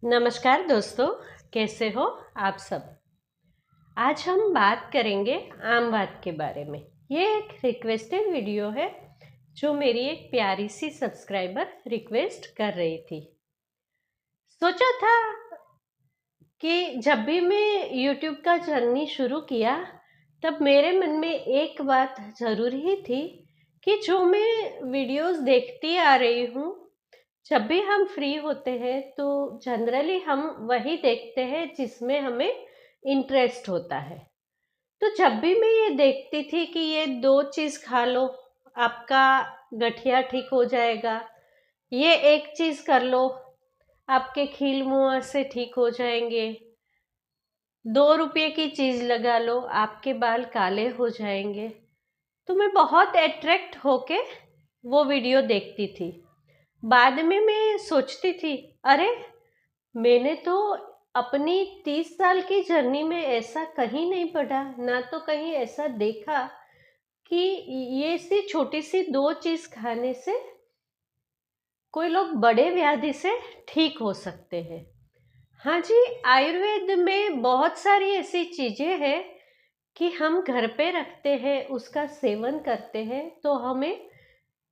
नमस्कार दोस्तों, कैसे हो आप सब। आज हम बात करेंगे आम बात के बारे में। ये एक रिक्वेस्टेड वीडियो है जो मेरी एक प्यारी सी सब्सक्राइबर रिक्वेस्ट कर रही थी। सोचा था कि जब भी मैं यूट्यूब का जर्नी शुरू किया तब मेरे मन में एक बात ज़रूर ही थी कि जो मैं वीडियोस देखती आ रही हूँ, जब भी हम फ्री होते हैं तो जनरली हम वही देखते हैं जिसमें हमें इंटरेस्ट होता है। तो जब भी मैं ये देखती थी कि ये 2 चीज़ खा लो, आपका गठिया ठीक हो जाएगा, ये एक चीज़ कर लो, आपके खील मुहासे ठीक हो जाएंगे, 2 रुपये की चीज़ लगा लो, आपके बाल काले हो जाएंगे। तो मैं बहुत अट्रैक्ट होके वो वीडियो देखती थी। बाद में मैं सोचती थी, अरे मैंने तो अपनी 30 साल की जर्नी में ऐसा कहीं नहीं पढ़ा, ना तो कहीं ऐसा देखा कि ये सी छोटी सी 2 चीज़ खाने से कोई लोग बड़े व्याधि से ठीक हो सकते हैं। हाँ जी, आयुर्वेद में बहुत सारी ऐसी चीज़ें हैं कि हम घर पे रखते हैं, उसका सेवन करते हैं तो हमें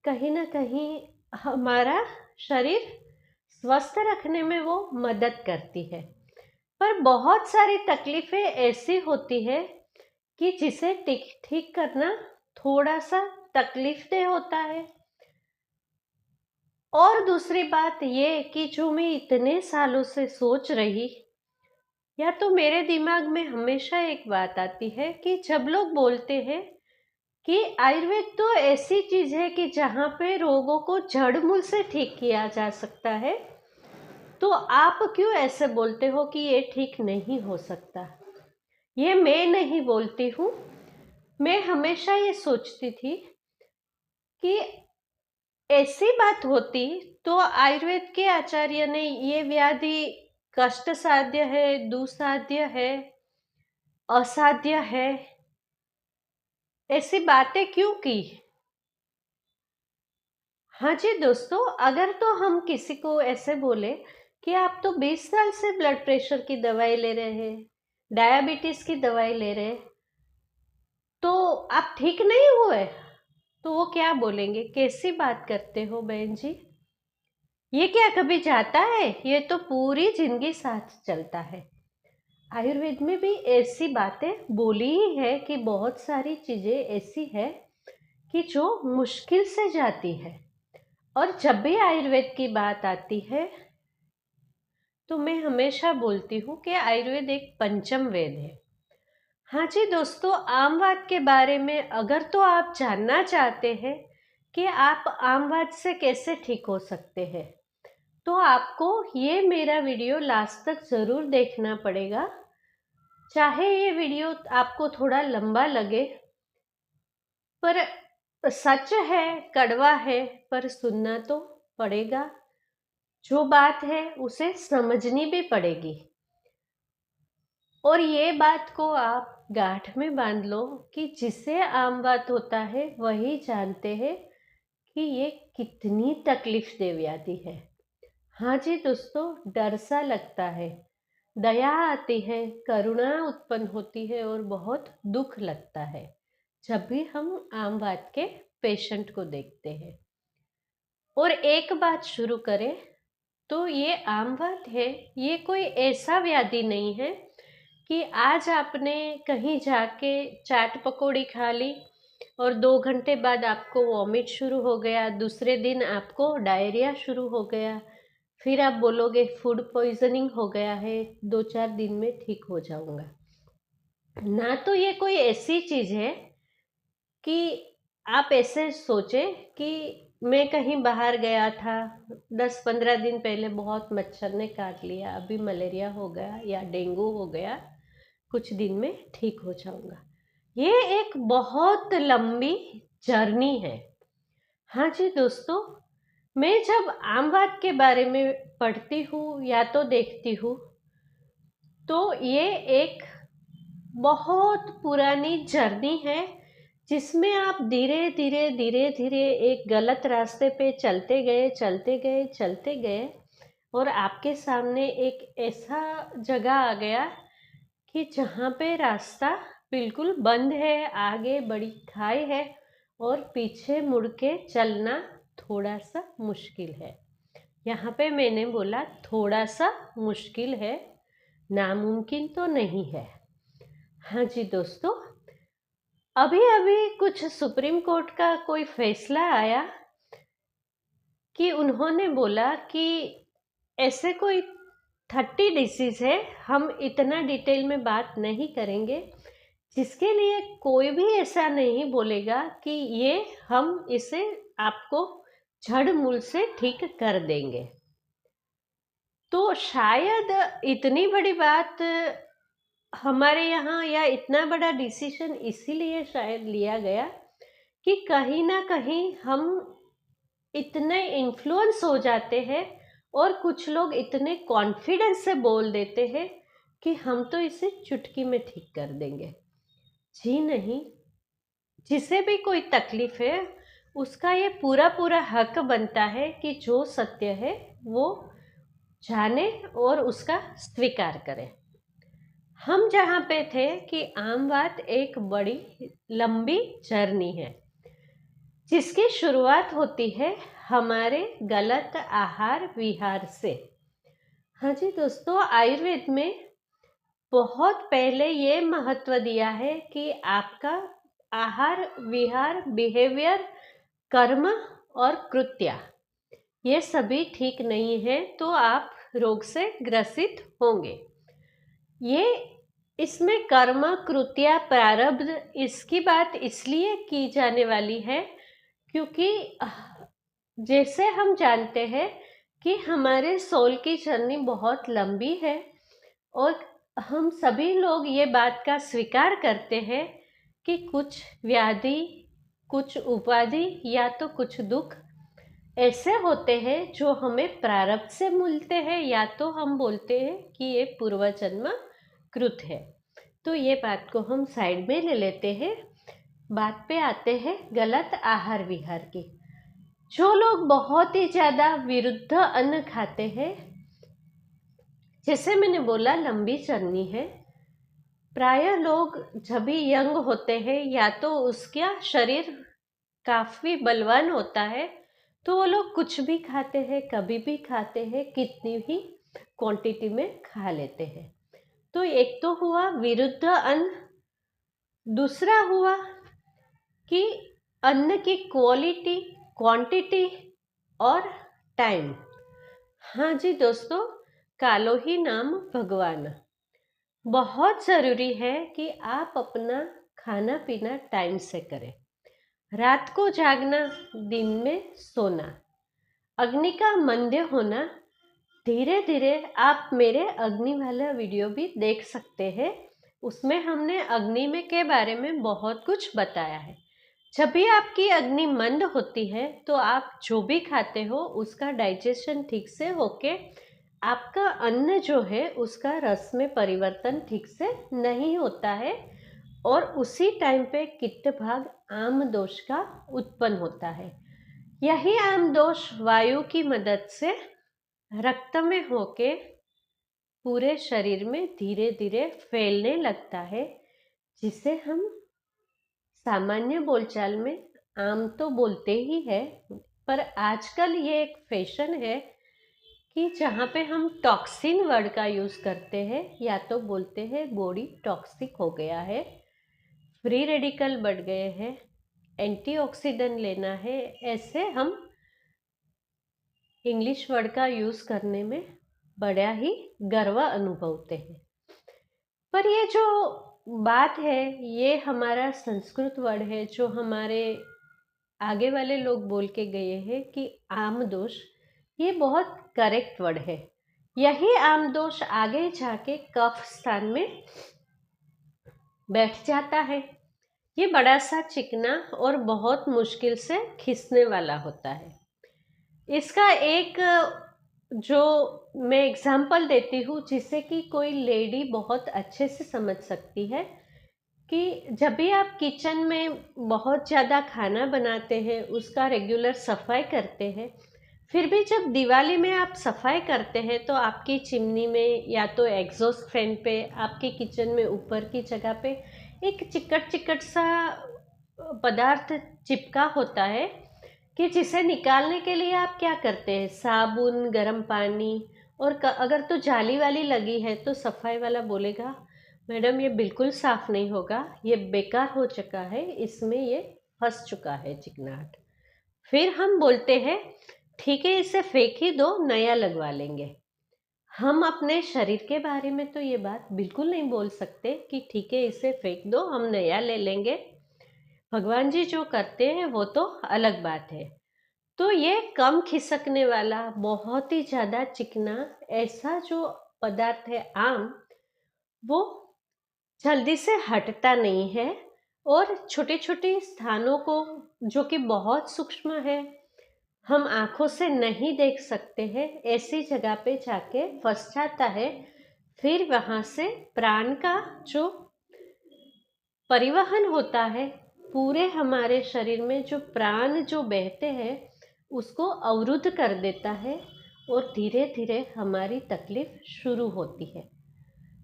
कहीं ना कहीं हमारा शरीर स्वस्थ रखने में वो मदद करती है। पर बहुत सारी तकलीफें ऐसी होती है कि जिसे ठीक ठीक करना थोड़ा सा तकलीफदेह होता है। और दूसरी बात ये कि जो मैं इतने सालों से सोच रही, या तो मेरे दिमाग में हमेशा एक बात आती है कि जब लोग बोलते हैं कि आयुर्वेद तो ऐसी चीज है कि जहाँ पे रोगों को जड़ मूल से ठीक किया जा सकता है, तो आप क्यों ऐसे बोलते हो कि ये ठीक नहीं हो सकता। ये मैं नहीं बोलती हूँ, मैं हमेशा ये सोचती थी कि ऐसी बात होती तो आयुर्वेद के आचार्य ने ये व्याधि कष्ट साध्य है, दुसाध्य है, असाध्य है, ऐसी बातें क्यों की। हाँ जी दोस्तों, अगर तो हम किसी को ऐसे बोले कि आप तो 20 साल से ब्लड प्रेशर की दवाई ले रहे हैं, डायबिटीज की दवाई ले रहे हैं, तो आप ठीक नहीं हुए, तो वो क्या बोलेंगे, कैसी बात करते हो बहन जी, ये क्या कभी जाता है, ये तो पूरी जिंदगी साथ चलता है। आयुर्वेद में भी ऐसी बातें बोली ही है कि बहुत सारी चीजें ऐसी है कि जो मुश्किल से जाती है। और जब भी आयुर्वेद की बात आती है तो मैं हमेशा बोलती हूँ कि आयुर्वेद एक पंचम वेद है। हाँ जी दोस्तों, आम वात के बारे में अगर तो आप जानना चाहते हैं कि आप आम वात से कैसे ठीक हो सकते हैं, तो आपको ये मेरा वीडियो लास्ट तक ज़रूर देखना पड़ेगा। चाहे ये वीडियो आपको थोड़ा लंबा लगे, पर सच है, कड़वा है, पर सुनना तो पड़ेगा। जो बात है उसे समझनी भी पड़ेगी। और ये बात को आप गांठ में बांध लो कि जिसे आम बात होता है वही जानते हैं कि ये कितनी तकलीफदेह व्याधि है। हाँ जी दोस्तों, डर सा लगता है, दया आती है, करुणा उत्पन्न होती है और बहुत दुख लगता है जब भी हम आम बात के पेशेंट को देखते हैं। और एक बात शुरू करें तो ये आम बात है, ये कोई ऐसा व्याधि नहीं है कि आज आपने कहीं जाके चाट पकौड़ी खा ली और 2 घंटे बाद आपको वॉमिट शुरू हो गया, दूसरे दिन आपको डायरिया शुरू हो गया, फिर आप बोलोगे फूड पॉइजनिंग हो गया है, 2-4 दिन में ठीक हो जाऊंगा। ना तो ये कोई ऐसी चीज है कि आप ऐसे सोचें कि मैं कहीं बाहर गया था, 10-15 दिन पहले बहुत मच्छर ने काट लिया, अभी मलेरिया हो गया या डेंगू हो गया, कुछ दिन में ठीक हो जाऊंगा। ये एक बहुत लंबी जर्नी है। हाँ जी दोस्तों, मैं जब आम बात के बारे में पढ़ती हूँ या तो देखती हूँ, तो ये एक बहुत पुरानी जर्नी है जिसमें आप धीरे धीरे धीरे धीरे एक गलत रास्ते पे चलते गए चलते गए चलते गए, और आपके सामने एक ऐसा जगह आ गया कि जहाँ पे रास्ता बिल्कुल बंद है, आगे बड़ी खाई है और पीछे मुड़ के चलना थोड़ा सा मुश्किल है। यहाँ पे मैंने बोला थोड़ा सा मुश्किल है, नामुमकिन तो नहीं है। हाँ जी दोस्तों, अभी अभी कुछ सुप्रीम कोर्ट का कोई फैसला आया कि उन्होंने बोला कि ऐसे कोई 30 डिसीज़ है, हम इतना डिटेल में बात नहीं करेंगे, जिसके लिए कोई भी ऐसा नहीं बोलेगा कि ये हम इसे आपको जड़ मूल से ठीक कर देंगे। तो शायद इतनी बड़ी बात हमारे यहाँ, या इतना बड़ा डिसीजन इसीलिए शायद लिया गया कि कहीं ना कहीं हम इतने इन्फ्लुएंस हो जाते हैं और कुछ लोग इतने कॉन्फिडेंस से बोल देते हैं कि हम तो इसे चुटकी में ठीक कर देंगे। जी नहीं, जिसे भी कोई तकलीफ है उसका ये पूरा पूरा हक बनता है कि जो सत्य है वो जाने और उसका स्वीकार करे। हम जहाँ पे थे कि आम बात एक बड़ी लंबी जर्नी है, जिसकी शुरुआत होती है हमारे गलत आहार विहार से। हाँ जी दोस्तों, आयुर्वेद में बहुत पहले ये महत्व दिया है कि आपका आहार विहार, बिहेवियर, कर्म और कृत्य ये सभी ठीक नहीं है तो आप रोग से ग्रसित होंगे। ये इसमें कर्म, कृत्य, प्रारब्ध, इसकी बात इसलिए की जाने वाली है क्योंकि जैसे हम जानते हैं कि हमारे सोल की जर्नी बहुत लंबी है और हम सभी लोग ये बात का स्वीकार करते हैं कि कुछ व्याधि, कुछ उपाधि या तो कुछ दुख ऐसे होते हैं जो हमें प्रारब्ध से मिलते हैं, या तो हम बोलते हैं कि ये पूर्वजन्म कृत है। तो ये बात को हम साइड में ले लेते हैं। बात पे आते हैं गलत आहार विहार की। जो लोग बहुत ही ज़्यादा विरुद्ध अन्न खाते हैं, जैसे मैंने बोला लंबी जर्नी है, प्राय लोग जब भी यंग होते हैं या तो उसका शरीर काफ़ी बलवान होता है तो वो लोग कुछ भी खाते हैं, कभी भी खाते हैं, कितनी भी क्वांटिटी में खा लेते हैं। तो एक तो हुआ विरुद्ध अन्न, दूसरा हुआ कि अन्न की क्वालिटी, क्वांटिटी और टाइम। हाँ जी दोस्तों, कालो ही नाम भगवान। बहुत ज़रूरी है कि आप अपना खाना पीना टाइम से करें। रात को जागना, दिन में सोना, अग्नि का मंद्य होना। धीरे धीरे आप मेरे अग्नि वाला वीडियो भी देख सकते हैं, उसमें हमने अग्नि में के बारे में बहुत कुछ बताया है। जब भी आपकी अग्नि मंद होती है तो आप जो भी खाते हो उसका डाइजेशन ठीक से होके आपका अन्न जो है उसका रस में परिवर्तन ठीक से नहीं होता है और उसी टाइम पे कित्त भाग आम दोष का उत्पन्न होता है। यही आम दोष वायु की मदद से रक्त में होके पूरे शरीर में धीरे धीरे फैलने लगता है, जिसे हम सामान्य बोलचाल में आम तो बोलते ही है, पर आजकल ये एक फैशन है कि जहाँ पे हम टॉक्सिन वर्ड का यूज़ करते हैं, या तो बोलते हैं बॉडी टॉक्सिक हो गया है, फ्री रेडिकल बढ़ गए हैं, एंटीऑक्सीडेंट लेना है, ऐसे हम इंग्लिश वर्ड का यूज़ करने में बड़ा ही गर्व अनुभवते हैं। पर ये जो बात है ये हमारा संस्कृत वर्ड है जो हमारे आगे वाले लोग बोल के गए हैं कि आम दोष, ये बहुत करेक्ट वर्ड है। यही आम दोष आगे जाके कफ स्थान में बैठ जाता है। ये बड़ा सा चिकना और बहुत मुश्किल से खिसने वाला होता है। इसका एक जो मैं एग्जांपल देती हूँ जिससे कि कोई लेडी बहुत अच्छे से समझ सकती है कि जब भी आप किचन में बहुत ज़्यादा खाना बनाते हैं, उसका रेगुलर सफाई करते हैं, फिर भी जब दिवाली में आप सफाई करते हैं तो आपकी चिमनी में या तो एग्जॉस्ट फैन पे, आपके किचन में ऊपर की जगह पे एक चिकट चिकट सा पदार्थ चिपका होता है कि जिसे निकालने के लिए आप क्या करते हैं, साबुन, गर्म पानी। और अगर तो जाली वाली लगी है तो सफाई वाला बोलेगा मैडम ये बिल्कुल साफ नहीं होगा, ये बेकार हो चुका है, इसमें ये फंस चुका है चिकनाहट। फिर हम बोलते हैं ठीक है इसे फेंक ही दो, नया लगवा लेंगे। हम अपने शरीर के बारे में तो ये बात बिल्कुल नहीं बोल सकते कि ठीक है इसे फेंक दो, हम नया ले लेंगे। भगवान जी जो करते हैं वो तो अलग बात है। तो ये कम खिसकने वाला, बहुत ही ज़्यादा चिकना ऐसा जो पदार्थ है आम, वो जल्दी से हटता नहीं है। और छोटे छोटे स्थानों को जो कि बहुत सूक्ष्म है, हम आंखों से नहीं देख सकते हैं, ऐसी जगह पे जाके फंस जाता है। फिर वहां से प्राण का जो परिवहन होता है, पूरे हमारे शरीर में जो प्राण जो बहते हैं उसको अवरुद्ध कर देता है और धीरे धीरे हमारी तकलीफ शुरू होती है।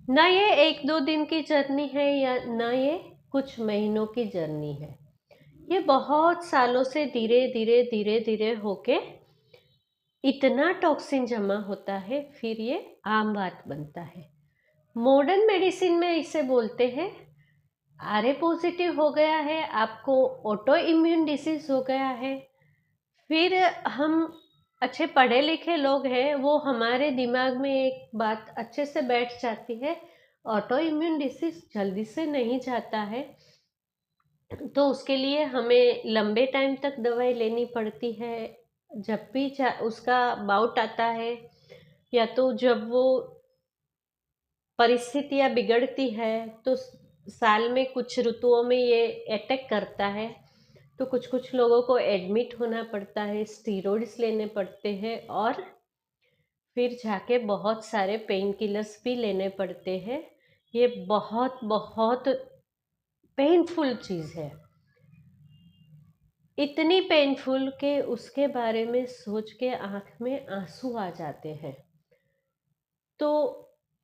ना ये एक दो दिन की जर्नी है या ना ये कुछ महीनों की जर्नी है, ये बहुत सालों से धीरे धीरे धीरे धीरे होके इतना टॉक्सिन जमा होता है, फिर ये आम बात बनता है। मॉडर्न मेडिसिन में इसे बोलते हैं आरए पॉजिटिव हो गया है, आपको ऑटो इम्यून डिसीज हो गया है। फिर हम अच्छे पढ़े लिखे लोग हैं, वो हमारे दिमाग में एक बात अच्छे से बैठ जाती है, ऑटो इम्यून डिसीज जल्दी से नहीं जाता है, तो उसके लिए हमें लंबे टाइम तक दवाई लेनी पड़ती है। जब भी उसका बाउट आता है या तो जब वो परिस्थितियाँ बिगड़ती है तो साल में कुछ ऋतुओं में ये अटैक करता है, तो कुछ कुछ लोगों को एडमिट होना पड़ता है, स्टीरॉइड्स लेने पड़ते हैं और फिर जाके बहुत सारे पेन किलर्स भी लेने पड़ते हैं। ये बहुत बहुत पेनफुल चीज़ है, इतनी पेनफुल के उसके बारे में सोच के आँख में आंसू आ जाते हैं। तो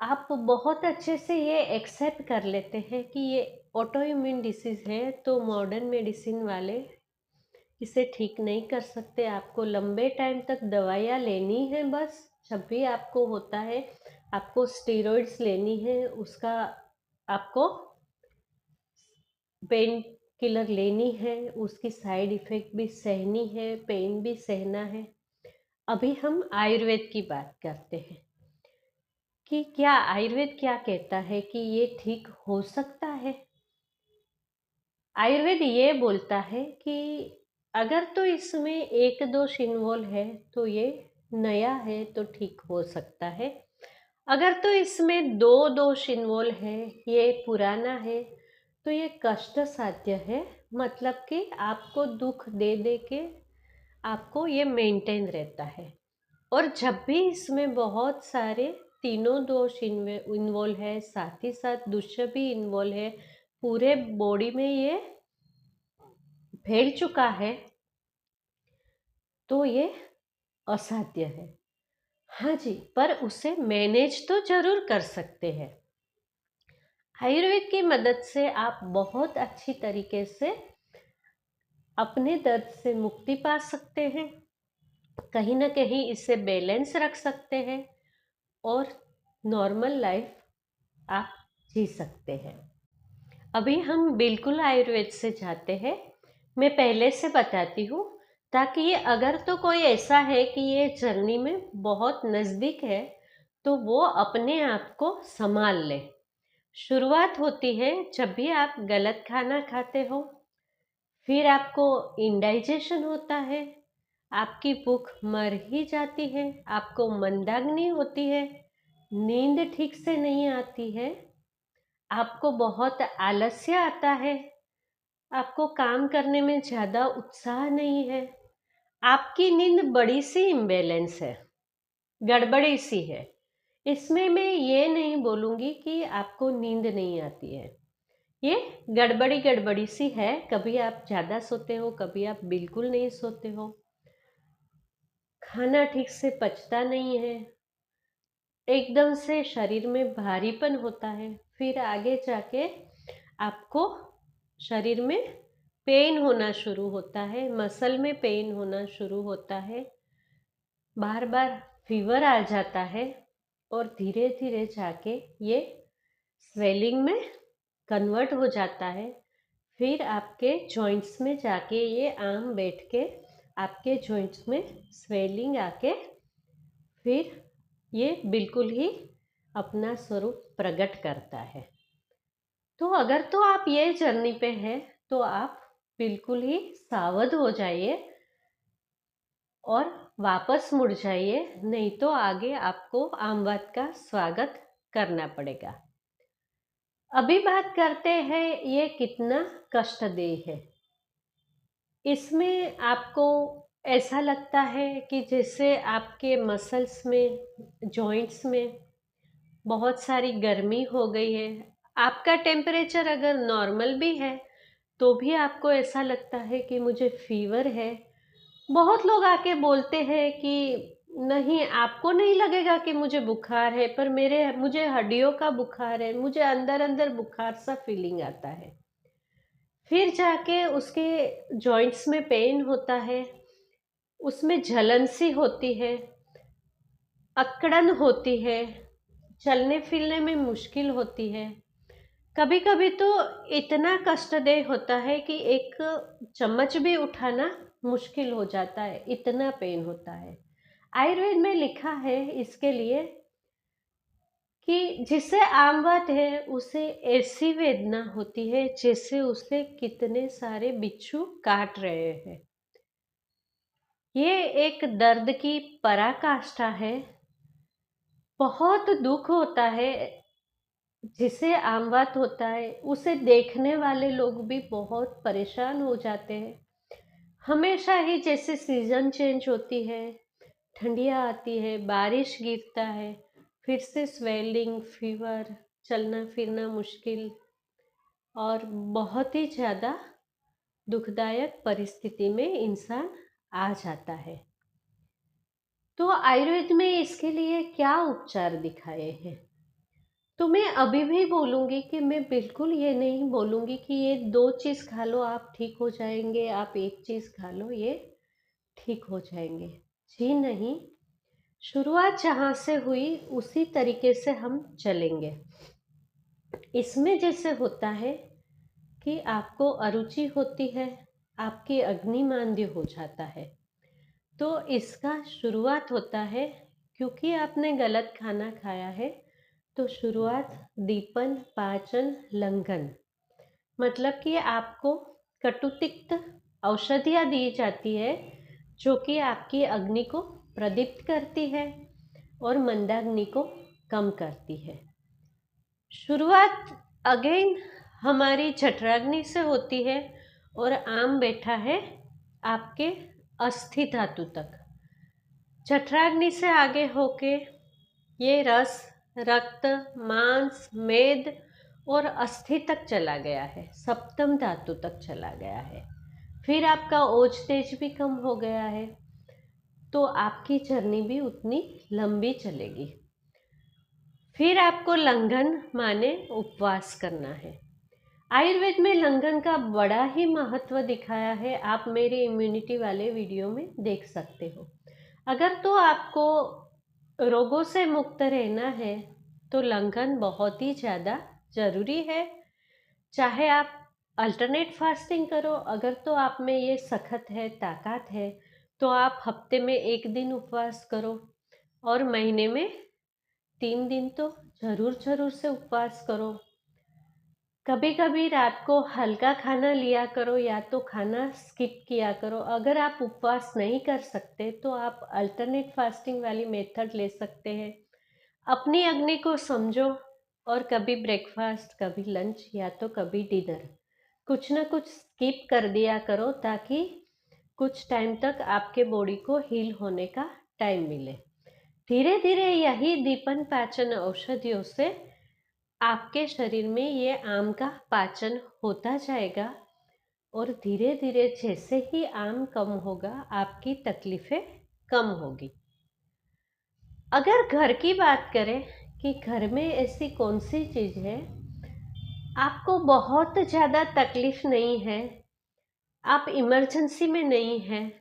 आप बहुत अच्छे से ये एक्सेप्ट कर लेते हैं कि ये ऑटो इम्यून डिसीज़ है, तो मॉडर्न मेडिसिन वाले इसे ठीक नहीं कर सकते। आपको लंबे टाइम तक दवाइयाँ लेनी है, बस जब भी आपको होता है आपको स्टेरॉइड्स लेनी है, उसका आपको पेन किलर लेनी है, उसकी साइड इफ़ेक्ट भी सहनी है, पेन भी सहना है। अभी हम आयुर्वेद की बात करते हैं कि क्या आयुर्वेद क्या कहता है कि ये ठीक हो सकता है। आयुर्वेद ये बोलता है कि अगर तो इसमें एक दोष इन्वॉल्व है तो ये नया है तो ठीक हो सकता है। अगर तो इसमें दो दोष इन्वॉल्व है, ये पुराना है, तो ये कष्ट साध्य है। मतलब कि आपको दुख दे दे के आपको ये मेंटेन रहता है। और जब भी इसमें बहुत सारे तीनों दोष इन्वॉल्व है, साथ ही साथ दूसरा भी इन्वॉल्व है, पूरे बॉडी में ये फैल चुका है, तो ये असाध्य है। हाँ जी, पर उसे मैनेज तो जरूर कर सकते हैं। आयुर्वेद की मदद से आप बहुत अच्छी तरीके से अपने दर्द से मुक्ति पा सकते हैं, कहीं ना कहीं इससे बैलेंस रख सकते हैं और नॉर्मल लाइफ आप जी सकते हैं। अभी हम बिल्कुल आयुर्वेद से जाते हैं। मैं पहले से बताती हूँ ताकि ये अगर तो कोई ऐसा है कि ये जर्नी में बहुत नज़दीक है तो वो अपने आप को संभाल ले। शुरुआत होती है जब भी आप गलत खाना खाते हो, फिर आपको इंडाइजेशन होता है, आपकी भूख मर ही जाती है, आपको मंदाग्नि होती है, नींद ठीक से नहीं आती है, आपको बहुत आलस्य आता है, आपको काम करने में ज़्यादा उत्साह नहीं है, आपकी नींद बड़ी सी इम्बैलेंस है, गड़बड़ी सी है। इसमें मैं ये नहीं बोलूँगी कि आपको नींद नहीं आती है, ये गड़बड़ी गड़बड़ी सी है। कभी आप ज़्यादा सोते हो, कभी आप बिल्कुल नहीं सोते हो। खाना ठीक से पचता नहीं है, एकदम से शरीर में भारीपन होता है, फिर आगे जाके आपको शरीर में पेन होना शुरू होता है, मसल में पेन होना शुरू होता है, बार बार फीवर आ जाता है और धीरे धीरे जाके ये स्वेलिंग में कन्वर्ट हो जाता है। फिर आपके जॉइंट्स में जाके ये आम बैठ के आपके जॉइंट्स में स्वेलिंग आके फिर ये बिल्कुल ही अपना स्वरूप प्रकट करता है। तो अगर तो आप ये जर्नी पे हैं तो आप बिल्कुल ही सावध हो जाइए और वापस मुड़ जाइए, नहीं तो आगे आपको आमवाद का स्वागत करना पड़ेगा। अभी बात करते हैं ये कितना कष्टदेह है। इसमें आपको ऐसा लगता है कि जैसे आपके मसल्स में, जॉइंट्स में बहुत सारी गर्मी हो गई है। आपका टेम्परेचर अगर नॉर्मल भी है तो भी आपको ऐसा लगता है कि मुझे फीवर है। बहुत लोग आके बोलते हैं कि नहीं, आपको नहीं लगेगा कि मुझे बुखार है, पर मुझे हड्डियों का बुखार है, मुझे अंदर अंदर बुखार सा फीलिंग आता है। फिर जाके उसके जॉइंट्स में पेन होता है, उसमें जलन सी होती है, अकड़न होती है, चलने फिरने में मुश्किल होती है। कभी कभी तो इतना कष्टदेह होता है कि एक चम्मच भी उठाना मुश्किल हो जाता है, इतना पेन होता है। आयुर्वेद में लिखा है इसके लिए कि जिसे आमवत है उसे ऐसी वेदना होती है जैसे उसे कितने सारे बिच्छू काट रहे हैं। ये एक दर्द की पराकाष्ठा है। बहुत दुख होता है। जिसे आमवत होता है उसे देखने वाले लोग भी बहुत परेशान हो जाते हैं। हमेशा ही जैसे सीजन चेंज होती है, ठंडियाँ आती है, बारिश गिरता है, फिर से स्वेलिंग, फीवर, चलना फिरना मुश्किल और बहुत ही ज़्यादा दुखदायक परिस्थिति में इंसान आ जाता है। तो आयुर्वेद में इसके लिए क्या उपचार दिखाए हैं? तो मैं अभी भी बोलूँगी कि मैं बिल्कुल ये नहीं बोलूँगी कि ये 2 चीज़ खा लो आप ठीक हो जाएंगे, आप एक चीज़ खा लो ये ठीक हो जाएंगे। जी नहीं, शुरुआत जहाँ से हुई उसी तरीके से हम चलेंगे। इसमें जैसे होता है कि आपको अरुचि होती है, आपकी अग्निमांद्य हो जाता है, तो इसका शुरुआत होता है क्योंकि आपने गलत खाना खाया है। तो शुरुआत दीपन, पाचन, लंघन, मतलब कि आपको कटुतिक्त औषधियाँ दी जाती है जो कि आपकी अग्नि को प्रदीप्त करती है और मंदाग्नि को कम करती है। शुरुआत अगेन हमारी जठराग्नि से होती है और आम बैठा है आपके अस्थि धातु तक। जठराग्नि से आगे होके ये रस, रक्त, मांस, मेद और अस्थि तक चला गया है, सप्तम धातु तक चला गया है। फिर आपका ओज तेज भी कम हो गया है, तो आपकी जर्नी भी उतनी लंबी चलेगी। फिर आपको लंघन माने उपवास करना है। आयुर्वेद में लंघन का बड़ा ही महत्व दिखाया है, आप मेरे इम्यूनिटी वाले वीडियो में देख सकते हो। अगर तो आपको रोगों से मुक्त रहना है तो लंघन बहुत ही ज़्यादा ज़रूरी है। चाहे आप अल्टरनेट फास्टिंग करो, अगर तो आप में ये सख्त है, ताकत है, तो आप हफ्ते में 1 दिन उपवास करो और महीने में 3 दिन तो ज़रूर से उपवास करो। कभी कभी रात को हल्का खाना लिया करो या तो खाना स्किप किया करो। अगर आप उपवास नहीं कर सकते तो आप अल्टरनेट फास्टिंग वाली मेथड ले सकते हैं। अपनी अग्नि को समझो और कभी ब्रेकफास्ट, कभी लंच या तो कभी डिनर, कुछ ना कुछ स्किप कर दिया करो ताकि कुछ टाइम तक आपके बॉडी को हील होने का टाइम मिले। धीरे धीरे यही दीपन पाचन औषधियों से आपके शरीर में ये आम का पाचन होता जाएगा और धीरे धीरे जैसे ही आम कम होगा आपकी तकलीफ़ें कम होगी। अगर घर की बात करें कि घर में ऐसी कौन सी चीज़ है आपको बहुत ज़्यादा तकलीफ नहीं है, आप इमरजेंसी में नहीं हैं,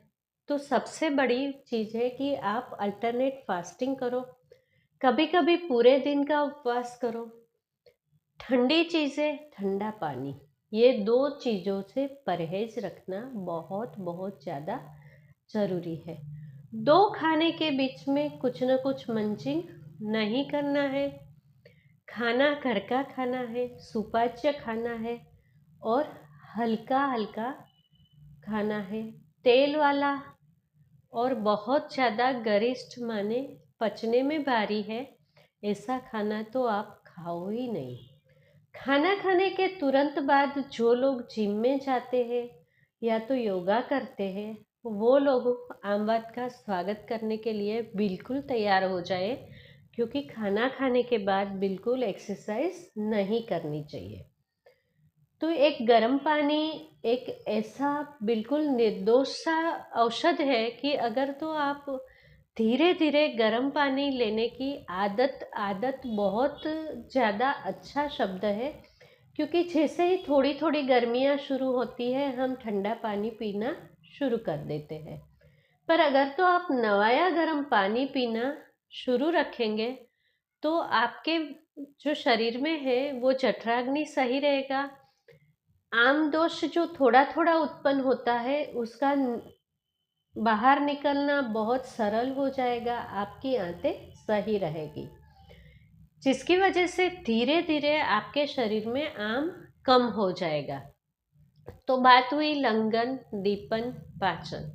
तो सबसे बड़ी चीज़ है कि आप अल्टरनेट फास्टिंग करो, कभी कभी पूरे दिन का उपवास करो। ठंडी चीज़ें, ठंडा पानी, ये 2 चीज़ों से परहेज रखना बहुत बहुत ज़्यादा ज़रूरी है। 2 खाने के बीच में कुछ न कुछ मंचिंग नहीं करना है। खाना घर का खाना है, सुपाच्य खाना है और हल्का हल्का खाना है। तेल वाला और बहुत ज़्यादा गरिष्ठ माने पचने में भारी है, ऐसा खाना तो आप खाओ ही नहीं। खाना खाने के तुरंत बाद जो लोग जिम में जाते हैं या तो योगा करते हैं, वो लोग आमवाद का स्वागत करने के लिए बिल्कुल तैयार हो जाए, क्योंकि खाना खाने के बाद बिल्कुल एक्सरसाइज नहीं करनी चाहिए। तो एक गर्म पानी एक ऐसा बिल्कुल निर्दोष सा औषध है कि अगर तो आप धीरे धीरे गर्म पानी लेने की आदत आदत बहुत ज़्यादा अच्छा शब्द है, क्योंकि जैसे ही थोड़ी थोड़ी गर्मियाँ शुरू होती है हम ठंडा पानी पीना शुरू कर देते हैं। पर अगर तो आप नवाया गर्म पानी पीना शुरू रखेंगे तो आपके जो शरीर में है वो जठराग्नि सही रहेगा। आम दोष जो थोड़ा थोड़ा उत्पन्न होता है उसका बाहर निकलना बहुत सरल हो जाएगा, आपकी आंतें सही रहेगी, जिसकी वजह से धीरे धीरे आपके शरीर में आम कम हो जाएगा। तो बात हुई लंघन, दीपन, पाचन।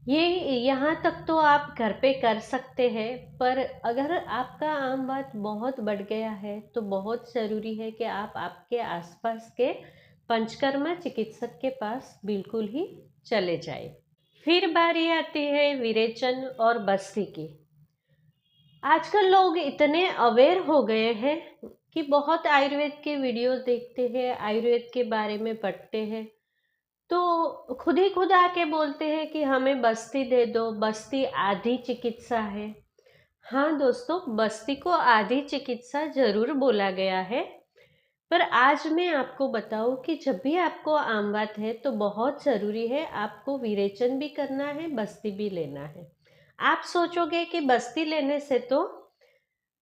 ये यहाँ तक तो आप घर पे कर सकते हैं, पर अगर आपका आमवात बहुत बढ़ गया है तो बहुत ज़रूरी है कि आप आपके आसपास के पंचकर्मा चिकित्सक के पास बिल्कुल ही चले जाए। फिर बारी आती है विरेचन और बस्ती की। आजकल लोग इतने अवेयर हो गए हैं कि बहुत आयुर्वेद के वीडियोस देखते हैं, आयुर्वेद के बारे में पढ़ते हैं, तो खुद ही खुद आके बोलते हैं कि हमें बस्ती दे दो, बस्ती आधी चिकित्सा है। हाँ दोस्तों, बस्ती को आधी चिकित्सा जरूर बोला गया है, पर आज मैं आपको बताऊं कि जब भी आपको आमवात है तो बहुत ज़रूरी है आपको विरेचन भी करना है, बस्ती भी लेना है। आप सोचोगे कि बस्ती लेने से तो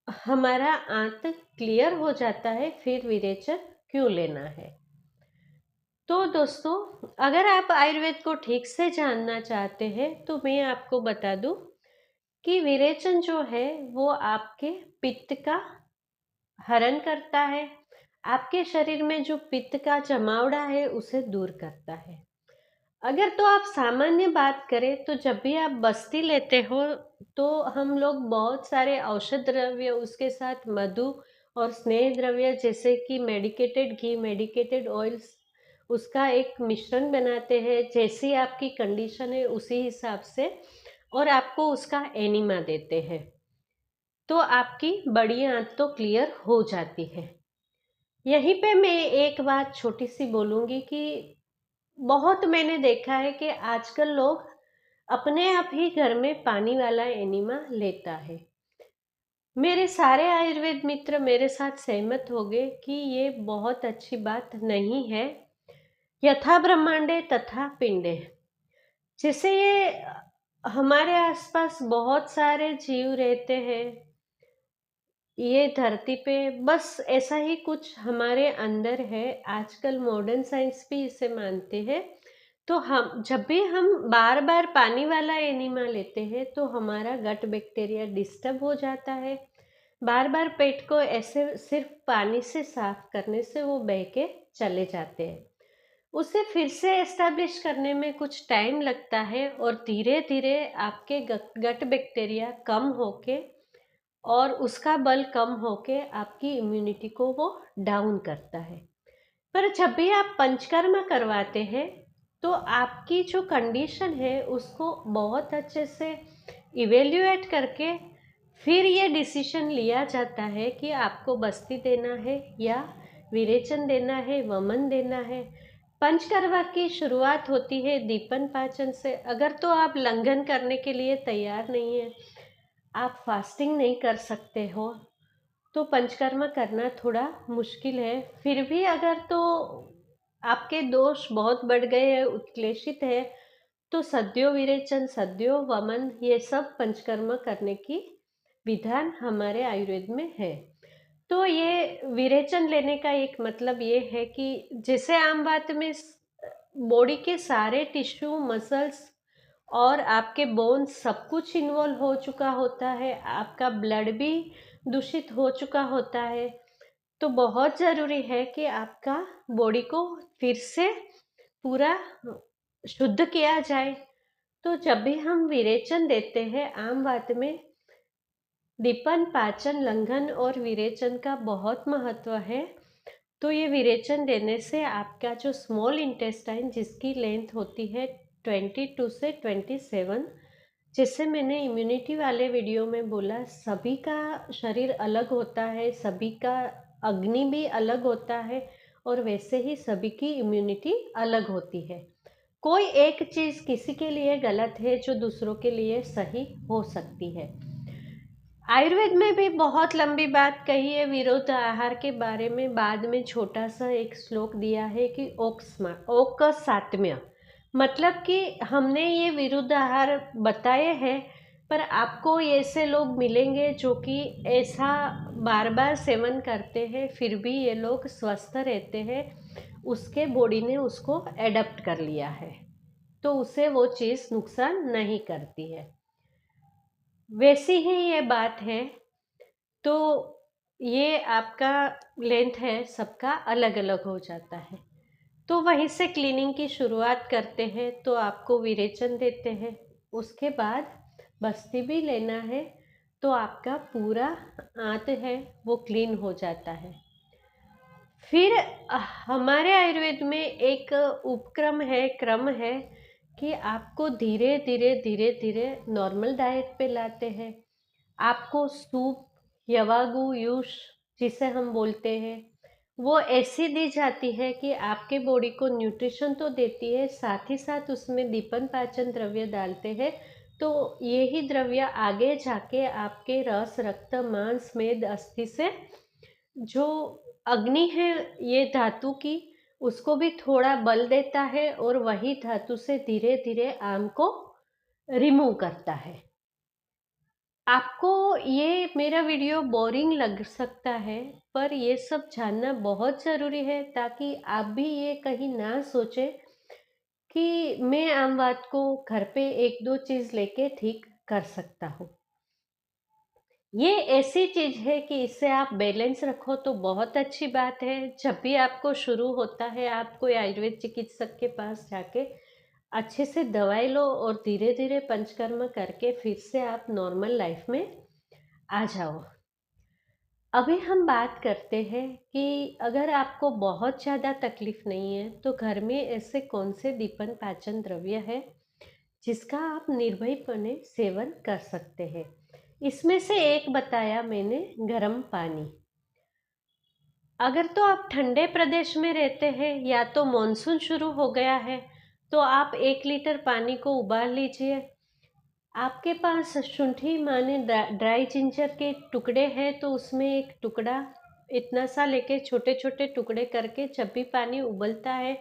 हमारा आंत क्लियर हो जाता है, फिर विरेचन क्यों लेना है। तो दोस्तों, अगर आप आयुर्वेद को ठीक से जानना चाहते हैं तो मैं आपको बता दूं कि विरेचन जो है वो आपके पित्त का हरण करता है, आपके शरीर में जो पित्त का जमावड़ा है उसे दूर करता है। अगर तो आप सामान्य बात करें तो जब भी आप बस्ती लेते हो तो हम लोग बहुत सारे औषध द्रव्य, उसके साथ मधु और स्नेह द्रव्य जैसे कि मेडिकेटेड घी, मेडिकेटेड ऑयल्स, उसका एक मिश्रण बनाते हैं। जैसी आपकी कंडीशन है उसी हिसाब से, और आपको उसका एनिमा देते हैं, तो आपकी बड़ी आंत तो क्लियर हो जाती है। यहीं पे मैं एक बात छोटी सी बोलूँगी कि बहुत मैंने देखा है कि आजकल लोग अपने आप ही घर में पानी वाला एनिमा लेता है। मेरे सारे आयुर्वेद मित्र मेरे साथ सहमत हो गए कि ये बहुत अच्छी बात नहीं है। यथा ब्रह्मांडे तथा पिंडे, जैसे ये हमारे आसपास बहुत सारे जीव रहते हैं, ये धरती पे बस ऐसा ही कुछ हमारे अंदर है। आजकल मॉडर्न साइंस भी इसे मानते हैं। तो हम जब भी हम बार बार पानी वाला एनिमा लेते हैं तो हमारा गट बैक्टीरिया डिस्टर्ब हो जाता है। बार बार पेट को ऐसे सिर्फ पानी से साफ करने से वो बह के चले जाते हैं। उसे फिर से एस्टैब्लिश करने में कुछ टाइम लगता है और धीरे धीरे आपके गट बैक्टीरिया कम होके और उसका बल कम होके आपकी इम्यूनिटी को वो डाउन करता है। पर जब भी आप पंचकर्म करवाते हैं तो आपकी जो कंडीशन है उसको बहुत अच्छे से इवेल्युएट करके फिर ये डिसीजन लिया जाता है कि आपको बस्ती देना है या विरेचन देना है, वमन देना है। पंचकर्मा की शुरुआत होती है दीपन पाचन से। अगर तो आप लंघन करने के लिए तैयार नहीं है, आप फास्टिंग नहीं कर सकते हो, तो पंचकर्मा करना थोड़ा मुश्किल है। फिर भी अगर तो आपके दोष बहुत बढ़ गए हैं, उत्क्लेशित है, तो सद्यो विरेचन, सद्यो वमन, ये सब पंचकर्मा करने की विधान हमारे आयुर्वेद में है। तो ये विरेचन लेने का एक मतलब ये है कि जैसे आम बात में बॉडी के सारे टिश्यू, मसल्स और आपके बोन्स सब कुछ इन्वॉल्व हो चुका होता है, आपका ब्लड भी दूषित हो चुका होता है, तो बहुत ज़रूरी है कि आपका बॉडी को फिर से पूरा शुद्ध किया जाए। तो जब भी हम विरेचन देते हैं, आम बात में दीपन, पाचन, लंघन और विरेचन का बहुत महत्व है। तो ये विरेचन देने से आपका जो स्मॉल इंटेस्टाइन, जिसकी लेंथ होती है 22 से 27, जैसे मैंने इम्यूनिटी वाले वीडियो में बोला, सभी का शरीर अलग होता है, सभी का अग्नि भी अलग होता है, और वैसे ही सभी की इम्यूनिटी अलग होती है। कोई एक चीज़ किसी के लिए गलत है जो दूसरों के लिए सही हो सकती है। आयुर्वेद में भी बहुत लंबी बात कही है विरुद्ध आहार के बारे में। बाद में छोटा सा एक श्लोक दिया है कि ओक सात्म्य, मतलब कि हमने ये विरुद्ध आहार बताए हैं, पर आपको ऐसे लोग मिलेंगे जो कि ऐसा बार बार सेवन करते हैं, फिर भी ये लोग स्वस्थ रहते हैं, उसके बॉडी ने उसको एडप्ट कर लिया है, तो उसे वो चीज़ नुकसान नहीं करती है। वैसी ही ये बात है। तो ये आपका लेंथ है, सबका अलग अलग हो जाता है। तो वहीं से क्लीनिंग की शुरुआत करते हैं। तो आपको विरेचन देते हैं, उसके बाद बस्ती भी लेना है, तो आपका पूरा आंत है वो क्लीन हो जाता है। फिर हमारे आयुर्वेद में एक उपक्रम है, क्रम है कि आपको धीरे धीरे धीरे धीरे नॉर्मल डाइट पे लाते हैं। आपको सूप, यवागु, यूश जिसे हम बोलते हैं, वो ऐसी दी जाती है कि आपके बॉडी को न्यूट्रिशन तो देती है, साथ ही साथ उसमें दीपन पाचन द्रव्य डालते हैं। तो यही द्रव्य आगे जाके आपके रस, रक्त, मांस, मेद, अस्थि से जो अग्नि है ये धातु की, उसको भी थोड़ा बल देता है, और वही धातु से धीरे धीरे आम को रिमूव करता है। आपको ये मेरा वीडियो बोरिंग लग सकता है, पर ये सब जानना बहुत ज़रूरी है, ताकि आप भी ये कहीं ना सोचें कि मैं आम बात को घर पे एक दो चीज़ लेके ठीक कर सकता हूँ। ये ऐसी चीज़ है कि इससे आप बैलेंस रखो तो बहुत अच्छी बात है। जब भी आपको शुरू होता है, आप कोई आयुर्वेद चिकित्सक के पास जाके अच्छे से दवाई लो, और धीरे धीरे पंचकर्म करके फिर से आप नॉर्मल लाइफ में आ जाओ। अभी हम बात करते हैं कि अगर आपको बहुत ज़्यादा तकलीफ नहीं है, तो घर में ऐसे कौन से दीपन पाचन द्रव्य है जिसका आप निर्भयपणे सेवन कर सकते हैं। इसमें से एक बताया मैंने, गर्म पानी। अगर तो आप ठंडे प्रदेश में रहते हैं या तो मॉनसून शुरू हो गया है, तो आप 1 लीटर पानी को उबाल लीजिए। आपके पास शुंठी माने ड्राई जिंजर के टुकड़े हैं, तो उसमें एक टुकड़ा इतना सा लेके छोटे छोटे टुकड़े करके जब भी पानी उबलता है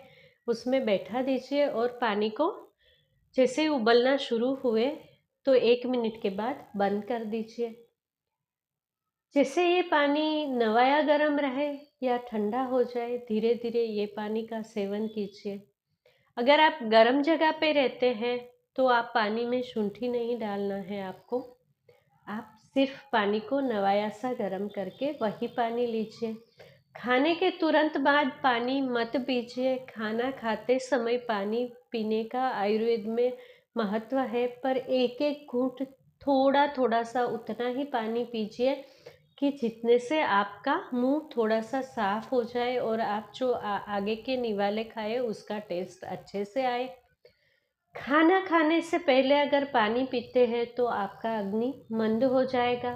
उसमें बैठा दीजिए, और पानी को जैसे उबलना शुरू हुए तो 1 मिनट के बाद बंद कर दीजिए। जैसे ये पानी नवाया गर्म रहे या ठंडा हो जाए, धीरे धीरे ये पानी का सेवन कीजिए। अगर आप गर्म जगह पे रहते हैं तो आप पानी में शुंठी नहीं डालना है आपको, आप सिर्फ पानी को नवाया सा गर्म करके वही पानी लीजिए। खाने के तुरंत बाद पानी मत पीजिए। खाना खाते समय पानी पीने का आयुर्वेद में महत्व है, पर एक एक घूंट थोड़ा थोड़ा सा उतना ही पानी पीजिए कि जितने से आपका मुंह थोड़ा सा साफ हो जाए, और आप जो आगे के निवाले खाए उसका टेस्ट अच्छे से आए। खाना खाने से पहले अगर पानी पीते हैं तो आपका अग्नि मंद हो जाएगा।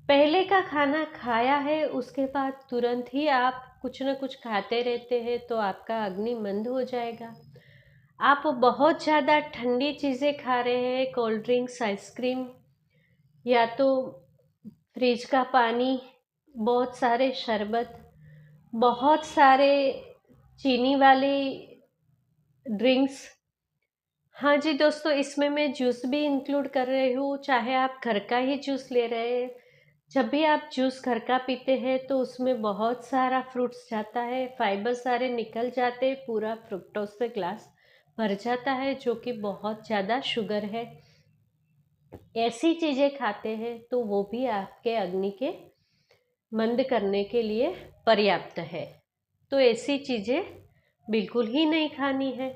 पहले का खाना खाया है उसके बाद तुरंत ही आप कुछ न कुछ खाते रहते हैं तो आपका अग्नि मंद हो जाएगा। आप बहुत ज़्यादा ठंडी चीज़ें खा रहे हैं, कोल्ड ड्रिंक्स, आइसक्रीम या तो फ्रिज का पानी, बहुत सारे शरबत, बहुत सारे चीनी वाली ड्रिंक्स। हाँ जी दोस्तों, इसमें मैं जूस भी इंक्लूड कर रही हूँ, चाहे आप घर का ही जूस ले रहे हैं। जब भी आप जूस घर का पीते हैं तो उसमें बहुत सारा फ्रूट्स जाता है, फाइबर सारे निकल जाते हैं, पूरा फ्रुक्टोज से ग्लास भर जाता है, जो कि बहुत ज़्यादा शुगर है। ऐसी चीज़ें खाते हैं तो वो भी आपके अग्नि के मंद करने के लिए पर्याप्त है। तो ऐसी चीज़ें बिल्कुल ही नहीं खानी है।